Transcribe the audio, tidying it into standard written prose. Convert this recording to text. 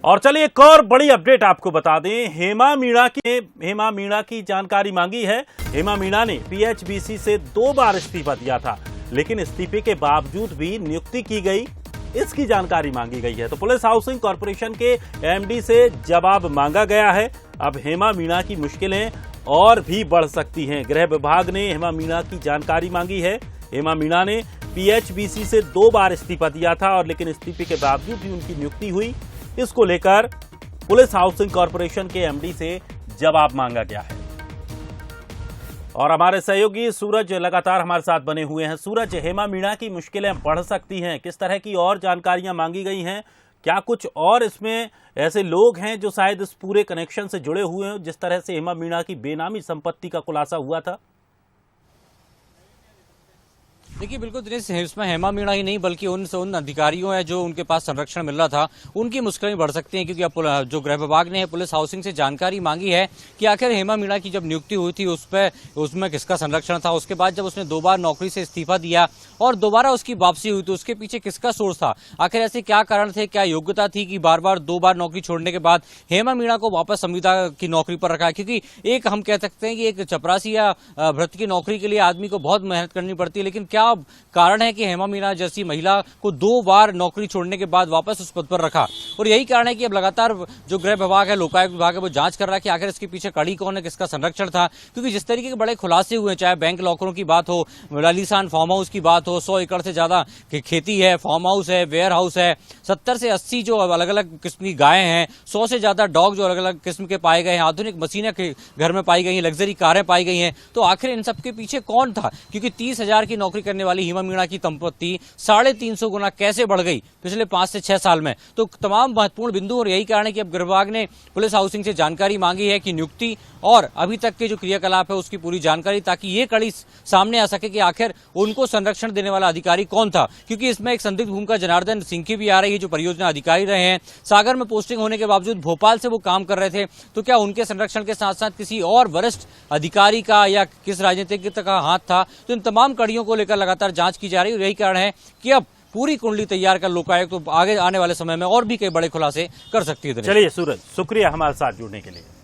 और चलिए एक और बड़ी अपडेट आपको बता दें। हेमा मीणा की जानकारी मांगी है। हेमा मीणा ने पीएचबीसी से 2 बार इस्तीफा दिया था, लेकिन इस्तीफे के बावजूद भी नियुक्ति की गई, इसकी जानकारी मांगी गई है। तो पुलिस हाउसिंग कॉर्पोरेशन के एमडी से जवाब मांगा गया है। अब हेमा मीणा की मुश्किलें और भी बढ़ सकती हैं। गृह विभाग ने हेमा मीणा की जानकारी मांगी है। हेमा मीणा ने पीएचबीसी से 2 बार इस्तीफा दिया था और लेकिन इस्तीफे के बावजूद भी उनकी नियुक्ति हुई। इसको लेकर पुलिस हाउसिंग कॉर्पोरेशन के एमडी से जवाब मांगा गया है। और हमारे सहयोगी सूरज लगातार हमारे साथ बने हुए हैं। सूरज, हेमा मीणा की मुश्किलें बढ़ सकती हैं, किस तरह की और जानकारियां मांगी गई हैं? क्या कुछ और इसमें ऐसे लोग हैं जो शायद इस पूरे कनेक्शन से जुड़े हुए हैं, जिस तरह से हेमा मीणा की बेनामी संपत्ति का खुलासा हुआ था? देखिए, बिल्कुल दिनेश, इसमें हेमा मीणा ही नहीं बल्कि उन अधिकारियों है जो उनके पास संरक्षण मिल रहा था, उनकी मुश्किलें बढ़ सकती हैं। क्योंकि अब जो गृह विभाग ने पुलिस हाउसिंग से जानकारी मांगी है कि आखिर हेमा मीणा की जब नियुक्ति हुई थी उसमें किसका संरक्षण था। उसके बाद जब उसने 2 बार नौकरी से इस्तीफा दिया और दोबारा उसकी वापसी हुई तो उसके पीछे किसका सोर्स था, आखिर ऐसे क्या कारण थे, क्या योग्यता थी कि बार बार 2 बार नौकरी छोड़ने के बाद हेमा मीणा को वापस संविदा की नौकरी पर रखा है। क्योंकि एक हम कह सकते हैं कि एक चपरासी या भ्रष्ट की नौकरी के लिए आदमी को बहुत मेहनत करनी पड़ती है, लेकिन क्या कारण है कि हेमा मीणा जैसी महिला को 2 बार नौकरी छोड़ने के बाद वापस उस पद पर रखा? और यही कारण है कि अब लगातार जो गृह विभाग है, लोकायुक्त विभाग है, वो जांच कर रहा है कि आखिर इसके पीछे कड़ी कौन है, किसका संरक्षण था। क्योंकि जिस तरीके के बड़े खुलासे हुए, चाहे बैंक लॉकरों की बात हो, आलीशान फार्म हाउस की बात हो, 100 एकड़ से ज्यादा खेती है, फार्म हाउस है, वेयर हाउस है, 70 से 80 जो अलग अलग किस्म की गायें हैं, 100 से ज्यादा डॉग जो अलग अलग किस्म के पाए गए हैं, आधुनिक मशीनें घर में पाई गई हैं, लग्जरी कारें पाई गई हैं। तो आखिर इन सबके पीछे कौन था? क्योंकि 30,000 की नौकरी करने वाली हेमा मीणा की संपत्ति 350 गुना कैसे बढ़ गई पिछले 5 से 6 साल में? तो तमाम महत्वपूर्ण बिंदु, और यही कारण है कि अब गृह विभाग ने पुलिस हाउसिंग से जानकारी मांगी है कि नियुक्ति और अभी तक के जो क्रियाकलाप है उसकी पूरी जानकारी, ताकि ये कड़ी सामने आ सके कि आखिर उनको संरक्षण देने वाला अधिकारी कौन था। क्योंकि इसमें एक संदिग्ध भूमिका जनार्दन सिंह की भी आ रही है, जो परियोजना अधिकारी रहे हैं, सागर में पोस्टिंग होने के बावजूद भोपाल से वो काम कर रहे थे। तो क्या उनके संरक्षण के साथ साथ किसी और वरिष्ठ अधिकारी का या किस राजनीतिज्ञ का हाथ था? तो इन तमाम कड़ियों को लेकर लगातार जांच की जा रही है। यही कारण है कि अब पूरी कुंडली तैयार कर लोकायुक्त तो आगे आने वाले समय में और भी कई बड़े खुलासे कर सकती है। चलिए सूरज, शुक्रिया हमारे साथ जुड़ने के लिए।